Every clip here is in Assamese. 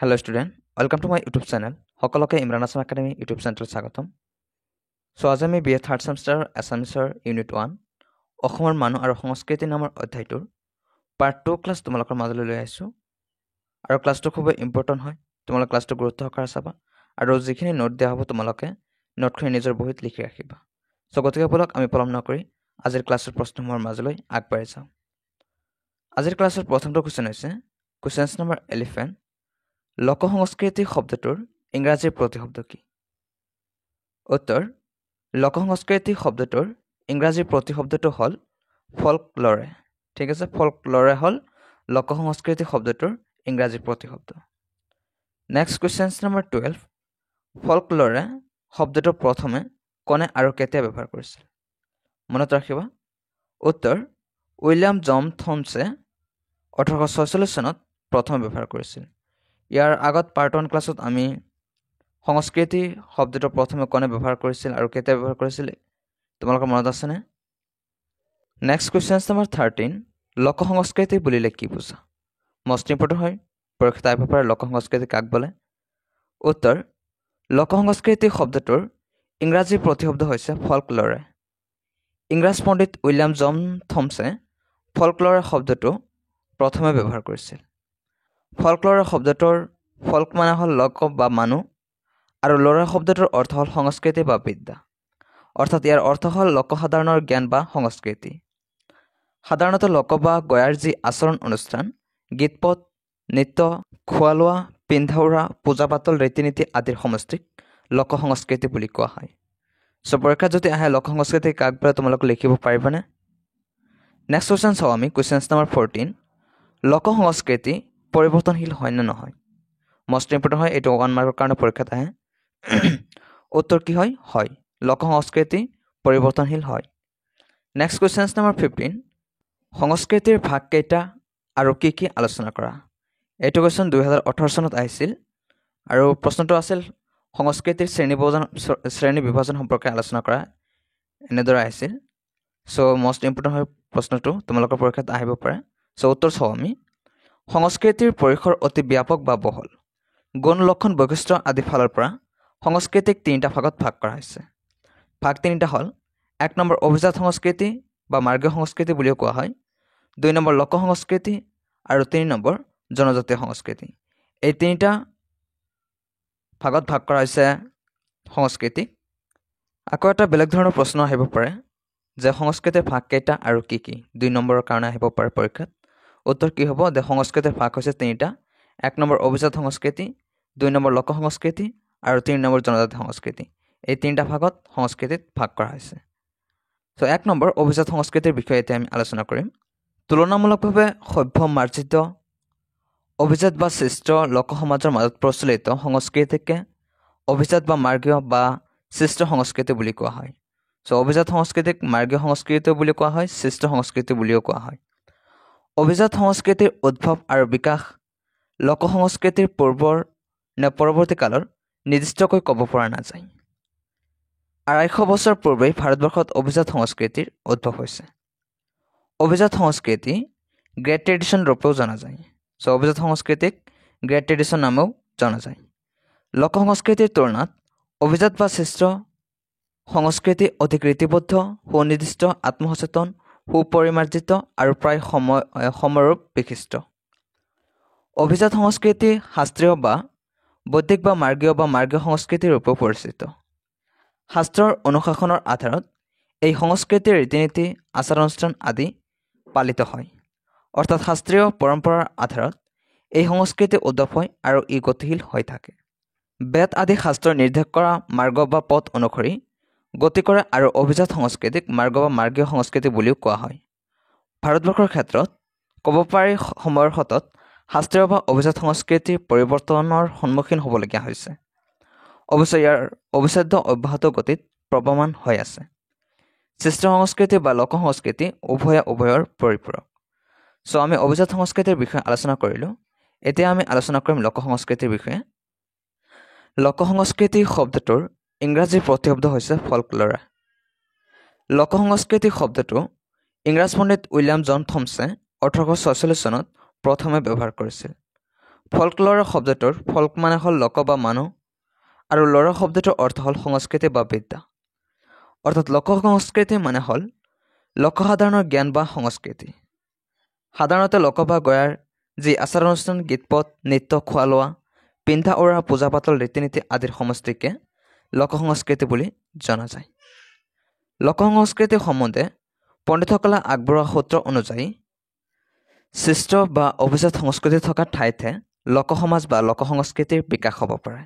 Hello student, welcome to my YouTube channel. সকলোকে ইমৰান আছাম একাডেমি ইউটিউব চেনেলত স্বাগতম। আজি আমি BA থাৰ্ড সেমিষ্টাৰ এছামিছৰ ইউনিট 1 অসমৰ মানুহ আৰু সংস্কৃতি নামৰ অধ্যায়টোৰ পাৰ্ট 2 ক্লাছ তোমালোকৰ মাজলৈ লৈ আহিছোঁ। আৰু ক্লাছটো খুব ইম্পৰ্টেণ্ট হয়। তোমালোকে ক্লাছটো গুৰুত্ব সহকাৰে চাবা আৰু যিখিনি নোট দিয়া হ'ব তোমালোকে নোটখিনি নিজৰ বহীত লিখি ৰাখিবা। গতিকে বলক আমি পলম নকৰি আজিৰ ক্লাছৰ প্ৰশ্নসমূহৰ মাজলৈ আগবাঢ়ি যাওঁ। আজিৰ ক্লাছৰ প্ৰথমটো কুৱেশ্যন হৈছে কুৱেশ্যন নম্বৰ 11। লোকসংস্কৃতি শব্দটোৰ ইংৰাজী প্ৰতিশব্দ কি? উত্তৰ, লোকসংস্কৃতি শব্দটোৰ ইংৰাজী প্ৰতিশব্দটো হ'ল ফল্কলৰে। ঠিক আছে, ফল্কলৰে হ'ল লোকসংস্কৃতি শব্দটোৰ ইংৰাজী প্ৰতিশব্দ। Next question number 12। ফল্কলৰে শব্দটো প্ৰথমে কোনে আৰু কেতিয়া ব্যৱহাৰ কৰিছিল? মনত ৰাখিবা। উত্তৰ, উইলিয়াম জন থমছে 1846 চনত প্ৰথমে ব্যৱহাৰ কৰিছিল। ইয়াৰ আগত পাৰ্ট 1 ক্লাছত আমি সংস্কৃতি শব্দটো প্ৰথমে কোনে ব্যৱহাৰ কৰিছিল আৰু কেতিয়া ব্যৱহাৰ কৰিছিল তোমালোকৰ মনত আছেনে? Next question number 13। লোকসংস্কৃতি বুলিলে কি বুজা? মষ্ট ইম্পৰ্টেণ্ট হয়, পৰীক্ষাত আহিব পাৰে লোকসংস্কৃতি কাক বোলে? উত্তৰ, লোকসংস্কৃতি শব্দটোৰ ইংৰাজী প্ৰতিশব্দ হৈছে ফল্কলৰে। ইংৰাজ পণ্ডিত উইলিয়াম জন থমছে ফল্কলৰে শব্দটো প্ৰথমে ব্যৱহাৰ কৰিছিল। ফল্কলৰে শব্দটোৰ ফল্ক মানে হ'ল লোক বা মানুহ আৰু লৰে শব্দটোৰ অৰ্থ হ'ল সংস্কৃতি বা বিদ্যা। অৰ্থাৎ ইয়াৰ অৰ্থ হ'ল লোকসাধাৰণৰ জ্ঞান বা সংস্কৃতি। সাধাৰণতে লোক বা গয়াৰ যি আচৰণ অনুষ্ঠান, গীতপদ, নৃত্য, খোৱা লোৱা, পিন্ধা উৰা, পূজা পাতল, ৰীতি নীতি আদিৰ সমষ্টিক লোকসংস্কৃতি বুলি কোৱা হয়। পৰীক্ষাত যদি আহে লোকসংস্কৃতি কাক বোলে তোমালোকে লিখিব পাৰিবানে? নেক্সট কুৱেশ্যন চাওঁ আমি কুৱেশ্যন নম্বৰ 14। লোকসংস্কৃতি পৰিৱৰ্তনশীল হয় নে নহয়? মষ্ট ইম্পৰ্টেণ্ট হয়, এইটো 1 মাৰ্কৰ কাৰণে পৰীক্ষাত আহে। উত্তৰ কি হয়? হয়, লোকসংস্কৃতি পৰিৱৰ্তনশীল হয়। Next question number 15। সংস্কৃতিৰ ভাগ কেইটা আৰু কি কি আলোচনা কৰা? এইটো কুৱেশ্যন 2018 চনত আহিছিল আৰু প্ৰশ্নটো আছিল সংস্কৃতিৰ শ্ৰেণী বিভাজন সম্পৰ্কে আলোচনা কৰা, এনেদৰে আহিছিল। মষ্ট ইম্পৰ্টেণ্ট হয় প্ৰশ্নটো, তোমালোকৰ পৰীক্ষাত আহিব পাৰে। উত্তৰ চাওঁ আমি। সংস্কৃতিৰ পৰিসৰ অতি ব্যাপক বা বহল। গুণ লক্ষণ বৈশিষ্ট্য আদি ফালৰ পৰা সংস্কৃতিক 3টা ভাগত ভাগ কৰা হৈছে। ভাগ 3টা হ'ল 1 নম্বৰ অভিজাত সংস্কৃতি বা মাৰ্গীয় সংস্কৃতি বুলিও কোৱা হয়, 2 নম্বৰ লোক সংস্কৃতি আৰু 3 নম্বৰ জনজাতীয় সংস্কৃতি। এই 3টা ভাগত ভাগ কৰা হৈছে সংস্কৃতিক। আকৌ এটা বেলেগ ধৰণৰ প্ৰশ্ন আহিব পাৰে যে সংস্কৃতিৰ ভাগ কেইটা আৰু কি কি? 2 নম্বৰৰ কাৰণে আহিব পাৰে পৰীক্ষাত। উত্তৰ কি হ'ব? যে সংস্কৃতিৰ ভাগ হৈছে 3টা। 1 নম্বৰ অভিজাত সংস্কৃতি, 2 নম্বৰ লোক সংস্কৃতি আৰু 3 নম্বৰ জনজাতীয় সংস্কৃতি। এই 3টা ভাগত সংস্কৃতিত ভাগ কৰা হৈছে। 1 নম্বৰ অভিজাত সংস্কৃতিৰ বিষয়ে এতিয়া আমি আলোচনা কৰিম। তুলনামূলকভাৱে সভ্য মাৰ্জিত অভিজাত বা সৃষ্ট লোক সমাজৰ মাজত প্ৰচলিত সংস্কৃতিকে অভিজাত বা মাৰ্গীয় বা সৃষ্ট সংস্কৃতি বুলি কোৱা হয়। অভিজাত সংস্কৃতিক মাৰ্গীয় সংস্কৃতি বুলি কোৱা হয়, সৃষ্ট সংস্কৃতি বুলিও কোৱা হয়। অভিজাত সংস্কৃতিৰ উদ্ভৱ আৰু বিকাশ লোক সংস্কৃতিৰ পূৰ্বৰ নে পৰৱৰ্তী কালৰ নিৰ্দিষ্টকৈ ক'ব পৰা নাযায়। 250 বছৰ পূৰ্বেই ভাৰতবৰ্ষত অভিজাত সংস্কৃতিৰ উদ্ভৱ হৈছে। অভিজাত সংস্কৃতি গ্ৰেট ট্ৰেডিশ্যন ৰূপেও জনা যায়। অভিজাত সংস্কৃতিক গ্ৰেট ট্ৰেডিশ্যন নামেও জনা যায়। লোক সংস্কৃতিৰ তুলনাত অভিজাত বা সৃষ্ট সংস্কৃতি অধিক ৰীতিবদ্ধ, সুনিৰ্দিষ্ট, আত্মসচেতন, সুপৰিমাৰ্জিত আৰু প্ৰায় সমৰূপ বিশিষ্ট। অভিজাত সংস্কৃতি শাস্ত্ৰীয় বা বৌদ্ধিক বা মাৰ্গীয় সংস্কৃতিৰ ৰূপেও পৰিচিত। শাস্ত্ৰৰ অনুশাসনৰ আধাৰত এই সংস্কৃতিৰ ৰীতি নীতি, আচাৰ অনুষ্ঠান আদি পালিত হয়। অৰ্থাৎ শাস্ত্ৰীয় পৰম্পৰাৰ আধাৰত এই সংস্কৃতি উদ্ভৱ হয় আৰু ই গতিশীল হৈ থাকে। বেদ আদি শাস্ত্ৰৰ নিৰ্দেশ কৰা মাৰ্গ বা পথ অনুসৰি গতি কৰে আৰু অভিজাত সংস্কৃতিক মাৰ্গ বা মাৰ্গীয় সংস্কৃতি বুলিও কোৱা হয়। ভাৰতবৰ্ষৰ ক্ষেত্ৰত ক'ব পাৰি সময়ৰ সতত শাস্ত্ৰীয় বা অভিজাত সংস্কৃতিৰ পৰিৱৰ্তনৰ সন্মুখীন হ'বলগীয়া হৈছে। অৱশ্যে ইয়াৰ অবিচ্ছেদ্য অব্যাহত গতিত প্ৰৱমান হৈ আছে। সৃষ্ট সংস্কৃতি বা লোক সংস্কৃতি উভয়ৰ পৰিপূৰক। আমি অভিজাত সংস্কৃতিৰ বিষয়ে আলোচনা কৰিলোঁ। এতিয়া আমি আলোচনা কৰিম লোক সংস্কৃতিৰ বিষয়ে। লোক সংস্কৃতি শব্দটোৰ ইংৰাজী প্ৰতিশব্দ হৈছে ফল্কলৰে। লোক সংস্কৃতি শব্দটো ইংৰাজ পণ্ডিত উইলিয়াম জন থমছে 1846 চনত প্ৰথমে ব্যৱহাৰ কৰিছিল। ফল্কল'ৰ শব্দটোৰ ফল্ক মানে হ'ল লোক বা মানুহ আৰু ল'ৰ শব্দটোৰ অৰ্থ হ'ল সংস্কৃতি বা বিদ্যা। অৰ্থাৎ লোক সংস্কৃতি মানে হ'ল লোকসাধাৰণৰ জ্ঞান বা সংস্কৃতি। সাধাৰণতে লোক বা গয়াৰ যি আচাৰ অনুষ্ঠান, গীত পথ, নৃত্য, খোৱা লোৱা, পিন্ধা উৰা, পূজা পাতল, ৰীতি নীতি আদিৰ সমষ্টিকে লোক সংস্কৃতি বুলি জনা যায়। লোক সংস্কৃতি সম্বন্ধে পণ্ডিতসকলে আগবঢ়োৱা সূত্ৰ অনুযায়ী সৃষ্ট বা অভিজাত সংস্কৃতি থকা ঠাইতহে লোক সমাজ বা লোক সংস্কৃতিৰ বিকাশ হ'ব পাৰে।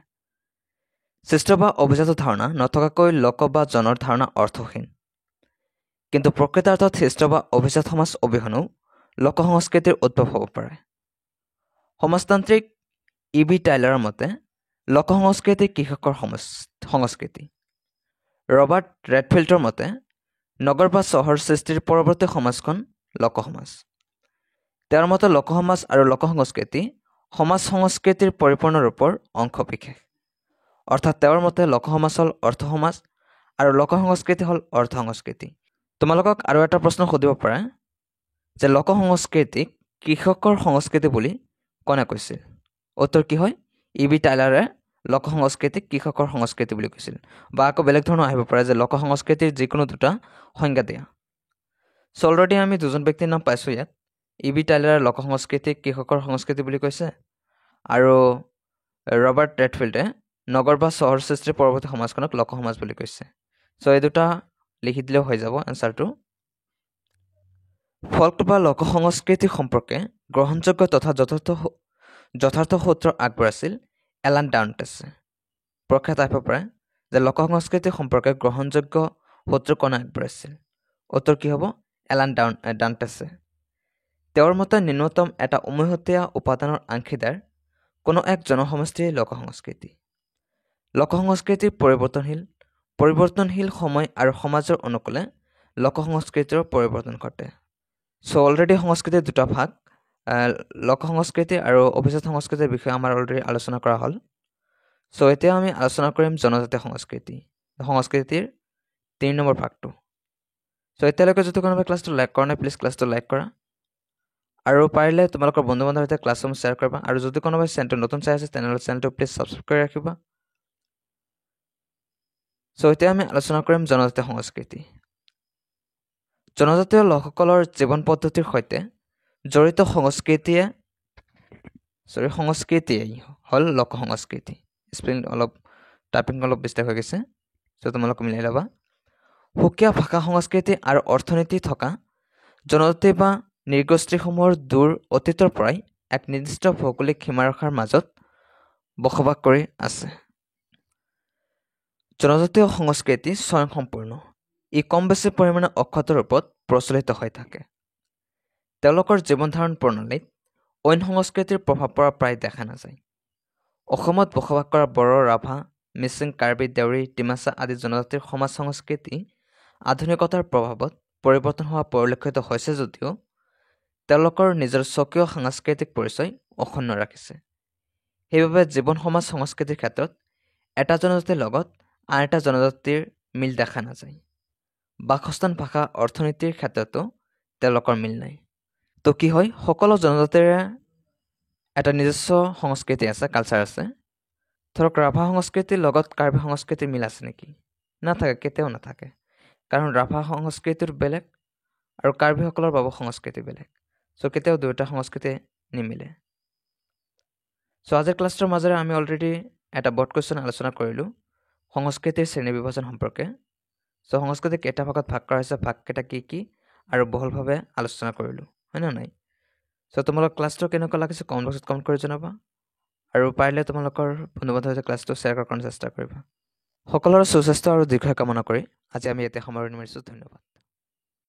সৃষ্ট বা অভিজাত ধাৰণা নথকাকৈ লোক বা জনৰ ধাৰণা অৰ্থহীন। কিন্তু প্ৰকৃতাৰ্থত সৃষ্ট বা অভিজাত সমাজ অবিহনেও লোক সংস্কৃতিৰ উদ্ভৱ হ'ব পাৰে। সমাজতান্ত্ৰিক E.B. টাইলাৰৰ মতে লোক সংস্কৃতি কৃষকৰ সংস্কৃতি। ৰবাৰ্ট ৰেডফিল্ডৰ মতে নগৰ বা চহৰ সৃষ্টিৰ পৰৱৰ্তী সমাজখন লোক সমাজ। তেওঁৰ মতে লোক সমাজ আৰু লোক সংস্কৃতি সমাজ সংস্কৃতিৰ পৰিপূৰ্ণ ৰূপৰ অংশ বিশেষ। অৰ্থাৎ তেওঁৰ মতে লোক সমাজ হ'ল অৰ্থ সমাজ আৰু লোক সংস্কৃতি হ'ল অৰ্থ সংস্কৃতি। তোমালোকক আৰু এটা প্ৰশ্ন সুধিব পাৰে যে লোক সংস্কৃতিক কৃষকৰ সংস্কৃতি বুলি কোনে কৈছিল? উত্তৰ কি হয়? E.B. টাইলাৰে লোক সংস্কৃতিক কৃষকৰ সংস্কৃতি বুলি কৈছিল। বা আকৌ বেলেগ ধৰণৰ আহিব পাৰে যে লোক সংস্কৃতিৰ যিকোনো দুটা সংজ্ঞা দিয়া। চ' অলৰেডি আমি দুজন ব্যক্তিৰ নাম পাইছোঁ ইয়াত। E.B. টাইলাৰে লোক সংস্কৃতিক কৃষকৰ সংস্কৃতি বুলি কৈছে আৰু ৰবাৰ্ট ৰেডফিল্ডে নগৰ বা চহৰ সৃষ্টিৰ পৰৱৰ্তী সমাজখনক লোক সমাজ বুলি কৈছে। চ' এই দুটা লিখি দিলেও হৈ যাব এনচাৰটো। ফল্ক বা লোক সংস্কৃতি সম্পৰ্কে গ্ৰহণযোগ্য তথা যথাৰ্থ সূত্ৰ আগবঢ়াইছিল এলান ডাণ্টেছে। প্ৰখ্যাত আহিব পাৰে যে লোক সংস্কৃতি সম্পৰ্কে গ্ৰহণযোগ্য সূত্ৰ কোনে আগবঢ়াইছিল? উত্তৰ কি হ'ব? এলান ডাণ্টেছে। তেওঁৰ মতে ন্যূনতম এটা উমৈহতীয়া উপাদানৰ অংশীদাৰ কোনো এক জনসমষ্টিয়ে লোক সংস্কৃতি। লোক সংস্কৃতি পৰিৱৰ্তনশীল সময় আৰু সমাজৰ অনুকূলে লোক সংস্কৃতিৰ পৰিৱৰ্তন ঘটে। চ' অলৰেডি সংস্কৃতিৰ দুটা ভাগ, লোক সংস্কৃতি আৰু অভিজাত সংস্কৃতিৰ বিষয়ে আমাৰ অলৰেডি আলোচনা কৰা হ'ল। চ' এতিয়া আমি আলোচনা কৰিম জনজাতীয় সংস্কৃতিৰ 3 নম্বৰ ভাগটো। চ' এতিয়ালৈকে যদি কোনোবাই ক্লাছটো লাইক কৰা নাই, প্লিজ ক্লাছটো লাইক কৰা আৰু পাৰিলে তোমালোকৰ বন্ধু বান্ধৱৰ সৈতে ক্লাছসমূহ শ্বেয়াৰ কৰিবা। আৰু যদি কোনোবাই চেনেলটো নতুন চাই আছে তেনেহ'লে চেনেলটো প্লিজ ছাবস্ক্ৰাইব কৰি ৰাখিবা। চ' এতিয়া আমি আলোচনা কৰিম জনজাতীয় সংস্কৃতি। জনজাতীয় লোকসকলৰ জীৱন পদ্ধতিৰ সৈতে জড়িত সংস্কৃতিয়েই হ'ল লোক সংস্কৃতি। স্পেলিং টাইপিং অলপ মিষ্টেক হৈ গৈছে, চ' তোমালোকে মিলাই ল'বা। সুকীয়া ভাষা সংস্কৃতি আৰু অৰ্থনীতি থকা জনজাতি বা নৃগোষ্ঠীসমূহৰ দূৰ অতীতৰ পৰাই এক নিৰ্দিষ্ট ভৌগোলিক সীমাৰেখাৰ মাজত বসবাস কৰি আছে। জনজাতীয় সংস্কৃতি স্বয়ংসম্পূৰ্ণ। ই কম বেছি পৰিমাণে অক্ষত ৰূপত প্ৰচলিত হৈ থাকে। তেওঁলোকৰ জীৱন ধাৰণ প্ৰণালীত অইন সংস্কৃতিৰ প্ৰভাৱ পৰা প্ৰায় দেখা নাযায়। অসমত বসবাস কৰা বড়ো, ৰাভা, মিচিং, কাৰ্বি, দেউৰী, ডিমাচা আদি জনজাতিৰ সমাজ সংস্কৃতি আধুনিকতাৰ প্ৰভাৱত পৰিৱৰ্তন হোৱা পৰিলক্ষিত হৈছে যদিও তেওঁলোকৰ নিজৰ স্বকীয় সাংস্কৃতিক পৰিচয় অক্ষুণ্ণ ৰাখিছে। সেইবাবে জীৱন সমাজ সংস্কৃতিৰ ক্ষেত্ৰত এটা জনজাতিৰ লগত আন এটা জনজাতিৰ মিল দেখা নাযায়। বাসস্থান, ভাষা, অৰ্থনীতিৰ ক্ষেত্ৰতো তেওঁলোকৰ মিল নাই। তো কি হয়, সকলো জনজাতিৰে এটা নিজস্ব সংস্কৃতি আছে, কালচাৰ আছে। ধৰক ৰাভা সংস্কৃতিৰ লগত কাৰ্বি সংস্কৃতিৰ মিল আছে নেকি? নাথাকে, কেতিয়াও নাথাকে। কাৰণ ৰাভা সংস্কৃতিৰ বেলেগ আৰু কাৰ্বিসকলৰ বাবে সংস্কৃতি বেলেগ। চ' কেতিয়াও দুয়োটা সংস্কৃতি নিমিলে। চ' আজিৰ ক্লাছটোৰ মাজেৰে আমি অলৰেডি এটা বৰ্ড কুৱেশ্যন আলোচনা কৰিলোঁ সংস্কৃতিৰ শ্ৰেণী বিভাজন সম্পৰ্কে। চ' সংস্কৃতি কেইটা ভাগত ভাগ কৰা হৈছে, ভাগকেইটা কি আৰু বহলভাৱে আলোচনা কৰিলোঁ, হয়নে নাই? চ' তোমালোকৰ ক্লাছটো কেনেকুৱা লাগিছে কমেণ্ট বক্সত কমেণ্ট কৰি জনাবা আৰু পাৰিলে তোমালোকৰ বন্ধু বান্ধৱৰ সৈতে ক্লাছটো শ্বেয়াৰ কৰাৰ কাৰণে চেষ্টা কৰিবা। সকলোৰে সুস্বাস্থ্য আৰু দীৰ্ঘায়ু কামনা কৰি আজি আমি ইয়াতে সামৰণি মাৰিছোঁ। ধন্যবাদ।